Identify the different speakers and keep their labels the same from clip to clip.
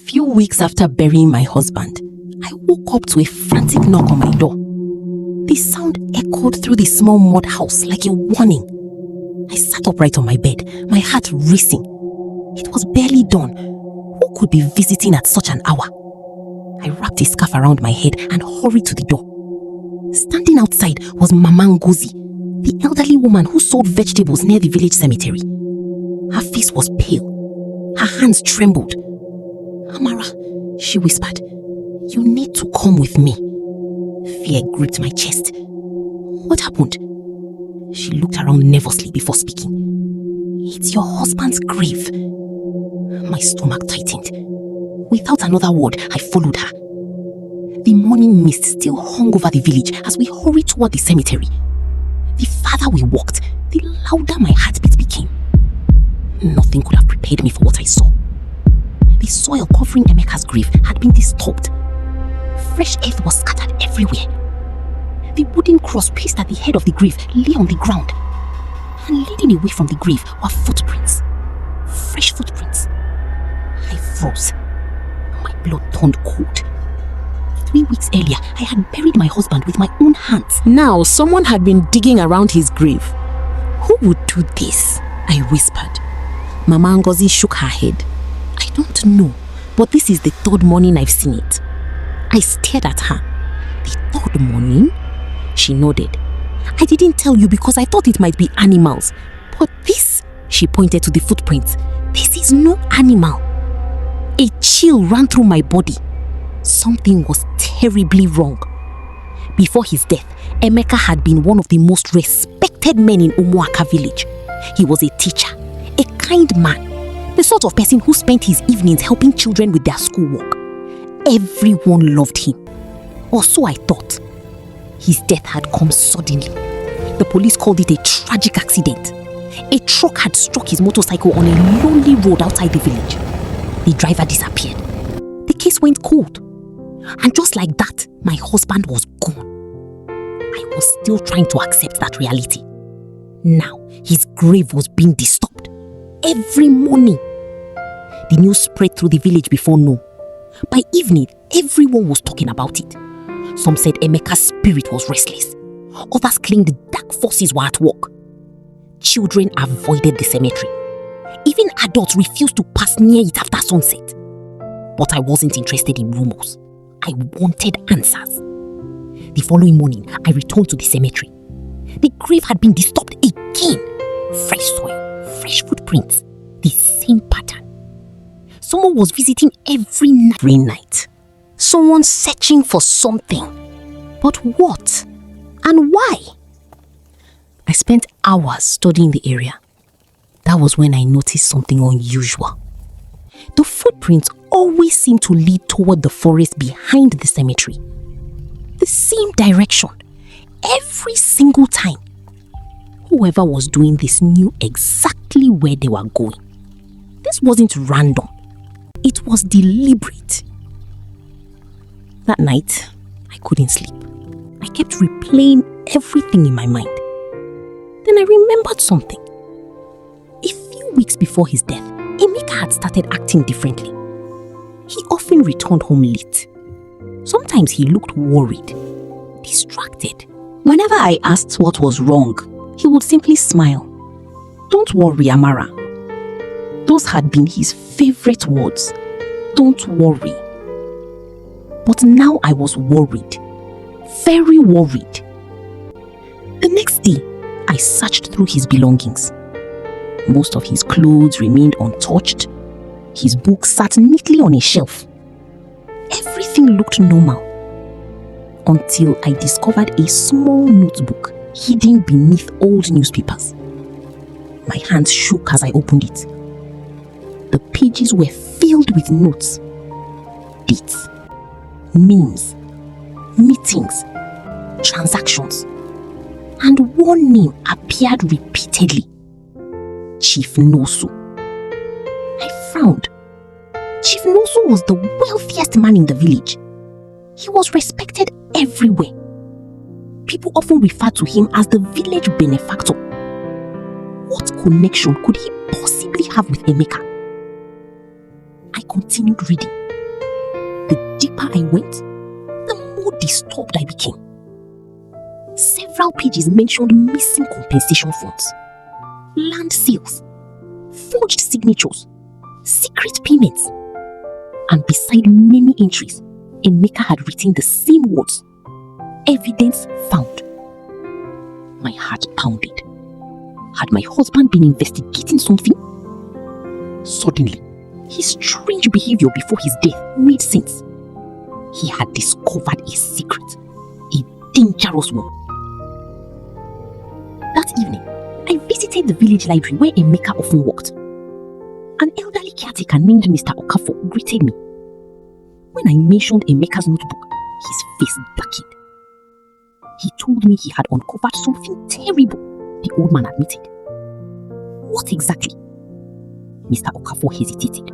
Speaker 1: few weeks after burying my husband, I woke up to a frantic knock on my door. The sound echoed through the small mud house like a warning. I sat upright on my bed, my heart racing. It was barely dawn. Who could be visiting at such an hour? I wrapped a scarf around my head and hurried to the door. Standing outside was Mama Ngozi, the elderly woman who sold vegetables near the village cemetery. Her face was pale. Her hands trembled. "Amara," she whispered, "you need to come with me." Fear gripped my chest. "What happened?" She looked around nervously before speaking. "It's your husband's grave." My stomach tightened. Without another word, I followed her. The morning mist still hung over the village as we hurried toward the cemetery. The farther we walked, the louder my heartbeat became. Nothing could have prepared me for what I saw. The soil covering Emeka's grave had been disturbed. Fresh earth was scattered everywhere. The wooden cross placed at the head of the grave lay on the ground. And leading away from the grave were footprints. Fresh footprints. I froze. My blood turned cold. 3 weeks earlier, I had buried my husband with my own hands.
Speaker 2: Now, someone had been digging around his grave. Who would do this? I whispered. Mama Ngozi shook her head. I don't know, but this is the third morning I've seen it. I stared at her. The third morning? She nodded. I didn't tell you because I thought it might be animals. But this, she pointed to the footprints. This is no animal. A chill ran through my body. Something was terribly wrong. Before his death, Emeka had been one of the most respected men in Umuaka village. He was a teacher, a kind man, the sort of person who spent his evenings helping children with their schoolwork. Everyone loved him. Or so I thought. His death had come suddenly. The police called it a tragic accident. A truck had struck his motorcycle on a lonely road outside the village. The driver disappeared. The case went cold. And just like that, my husband was gone. I was still trying to accept that reality. Now, his grave was being disturbed. Every morning. The news spread through the village before noon. By evening, everyone was talking about it. Some said Emeka's spirit was restless. Others claimed dark forces were at work. Children avoided the cemetery. Even adults refused to pass near it after sunset. But I wasn't interested in rumors. I wanted answers. The following morning, I returned to the cemetery. The grave had been disturbed again. Fresh soil, fresh footprints, the same pattern. Someone was visiting every night. Someone searching for something. But what? And why? I spent hours studying the area. That was when I noticed something unusual. The footprints always seemed to lead toward the forest behind the cemetery. The same direction, every single time. Whoever was doing this knew exactly where they were going. This wasn't random. It was deliberate. That night, I couldn't sleep. I kept replaying everything in my mind. Then I remembered something. A few weeks before his death, Emeka had started acting differently. He often returned home late. Sometimes he looked worried, distracted. Whenever I asked what was wrong, he would simply smile. "Don't worry, Amara." Those had been his favorite words. Don't worry. But now I was worried. Very worried. The next day, I searched through his belongings. Most of his clothes remained untouched. His books sat neatly on a shelf. Everything looked normal. Until I discovered a small notebook hidden beneath old newspapers. My hands shook as I opened it. The pages were filled with notes, dates, names, meetings, transactions, and one name appeared repeatedly. Chief Nosu. I frowned. Chief Nosu was the wealthiest man in the village. He was respected everywhere. People often referred to him as the village benefactor. What connection could he possibly have with Emeka? I continued reading.
Speaker 1: deeper I went, the more disturbed I became. Several pages mentioned missing compensation funds, land sales, forged signatures, secret payments, and beside many entries, Emeka had written the same words, evidence found. My heart pounded. Had my husband been investigating something? Suddenly, his strange behavior before his death made sense. He had discovered a secret, a dangerous one. That evening, I visited the village library where Emeka often worked. An elderly caretaker named Mr. Okafor greeted me. When I mentioned Emeka's notebook, his face darkened. He told me he had uncovered something terrible, the old man admitted. What exactly? Mr. Okafor hesitated.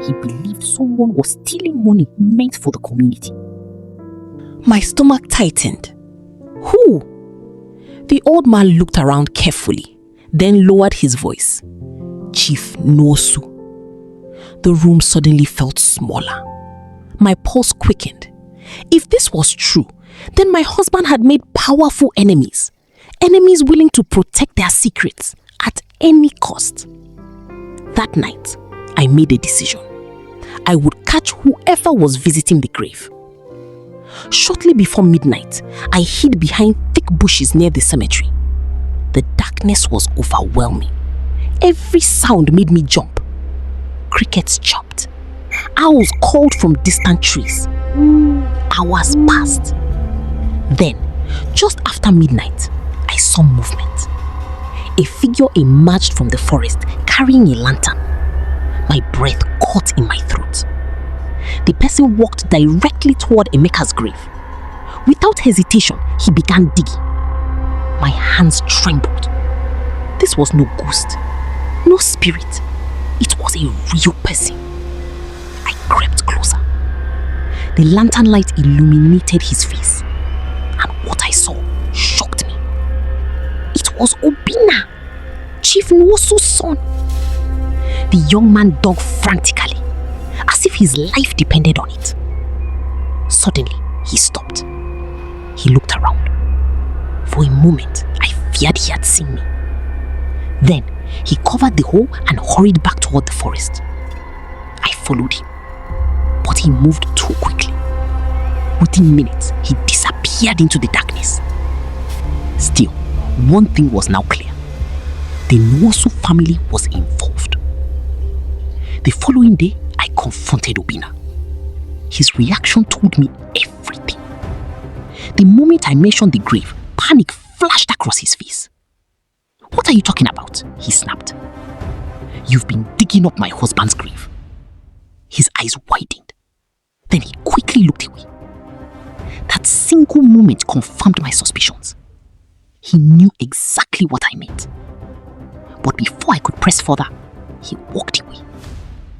Speaker 1: He believed someone was stealing money meant for the community.
Speaker 2: My stomach tightened. Who? The old man looked around carefully, then lowered his voice. Chief Nwosu. The room suddenly felt smaller. My pulse quickened. If this was true, then my husband had made powerful enemies. Enemies willing to protect their secrets at any cost. That night, I made a decision. I would catch whoever was visiting the grave. Shortly before midnight, I hid behind thick bushes near the cemetery. The darkness was overwhelming. Every sound made me jump. Crickets chirped. Owls called from distant trees. Hours passed. Then, just after midnight, I saw movement. A figure emerged from the forest carrying a lantern. My breath caught in my throat. The person walked directly toward Emeka's grave. Without hesitation, he began digging. My hands trembled. This was no ghost, no spirit. It was a real person. I crept closer. The lantern light illuminated his face, and what I saw shocked me. It was Obinna, Chief Nwosu's son. The young man dug frantically, as if his life depended on it. Suddenly, he stopped. He looked around. For a moment, I feared he had seen me. Then, he covered the hole and hurried back toward the forest. I followed him, but he moved too quickly. Within minutes, he disappeared into the darkness. Still, one thing was now clear. The Nwosu family was involved. The following day, I confronted Obinna. His reaction told me everything. The moment I mentioned the grave, panic flashed across his face. "What are you talking about?" he snapped. "You've been digging up my husband's grave." His eyes widened. Then he quickly looked away. That single moment confirmed my suspicions. He knew exactly what I meant. But before I could press further, he walked away.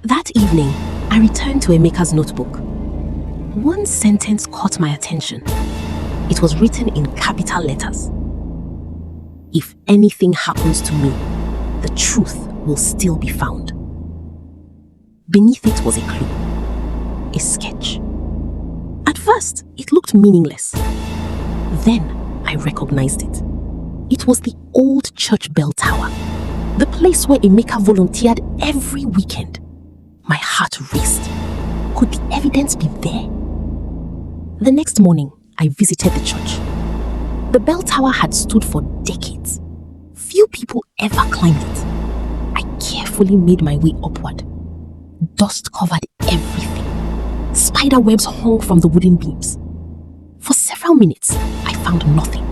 Speaker 2: That evening, I returned to Emeka's notebook. One sentence caught my attention. It was written in capital letters. "If anything happens to me, the truth will still be found." Beneath it was a clue, a sketch. At first, it looked meaningless. Then, I recognized it. It was the old church bell tower, the place where Emeka volunteered every weekend. My heart raced. Could the evidence be there? The next morning, I visited the church. The bell tower had stood for decades. Few people ever climbed it. I carefully made my way upward. Dust covered everything. Spider webs hung from the wooden beams. For several minutes, I found nothing.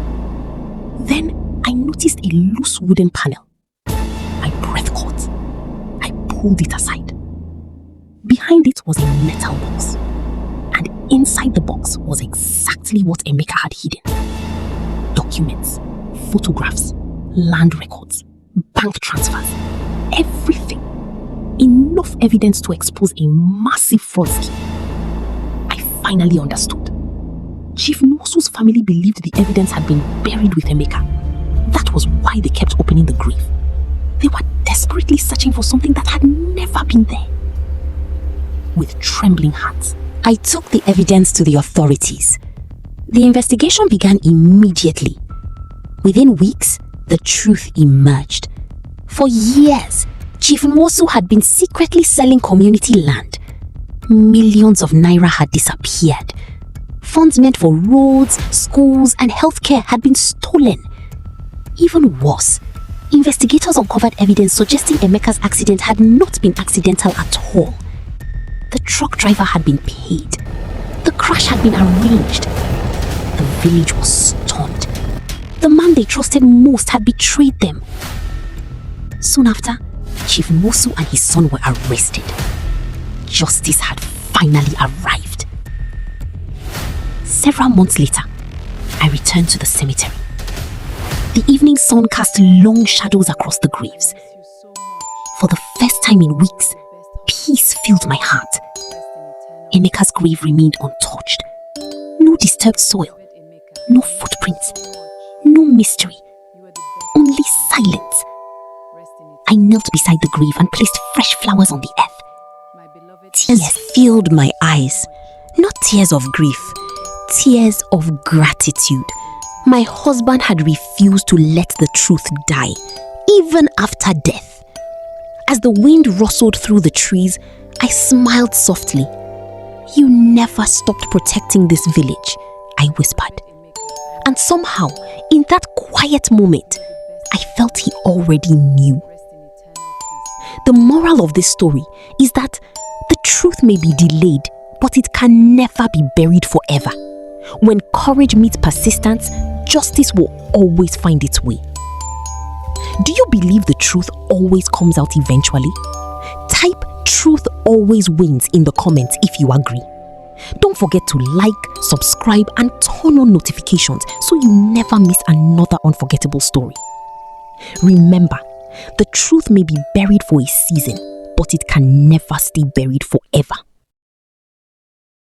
Speaker 2: Then I noticed a loose wooden panel. My breath caught. I pulled it aside. Behind it was a metal box. And inside the box was exactly what Emeka had hidden. Documents, photographs, land records, bank transfers, everything. Enough evidence to expose a massive fraud scheme. I finally understood. Chief Nwosu's family believed the evidence had been buried with Emeka. That was why they kept opening the grave. They were desperately searching for something that had never been there. With trembling hands,
Speaker 1: I took the evidence to the authorities. The investigation began immediately. Within weeks, the truth emerged. For years, Chief Nwosu had been secretly selling community land. Millions of naira had disappeared. Funds meant for roads, schools, and healthcare had been stolen. Even worse, investigators uncovered evidence suggesting Emeka's accident had not been accidental at all. The truck driver had been paid. The crash had been arranged. The village was stunned. The man they trusted most had betrayed them. Soon after, Chief Nwosu and his son were arrested. Justice had finally arrived. Several months later, I returned to the cemetery. The evening sun cast long shadows across the graves. For the first time in weeks, peace filled my heart. Emeka's grave remained untouched. No disturbed soil, no footprints, no mystery, only silence. I knelt beside the grave and placed fresh flowers on the earth. Tears filled my eyes, not tears of grief, tears of gratitude. My husband had refused to let the truth die, even after death. As the wind rustled through the trees, I smiled softly. "You never stopped protecting this village," I whispered. And somehow, in that quiet moment, I felt he already knew. The moral of this story is that the truth may be delayed, but it can never be buried forever. When courage meets persistence, justice will always find its way. Do you believe the truth always comes out eventually? Type "truth always wins" in the comments if you agree. Don't forget to like, subscribe, and turn on notifications so you never miss another unforgettable story. Remember, the truth may be buried for a season, but it can never stay buried forever.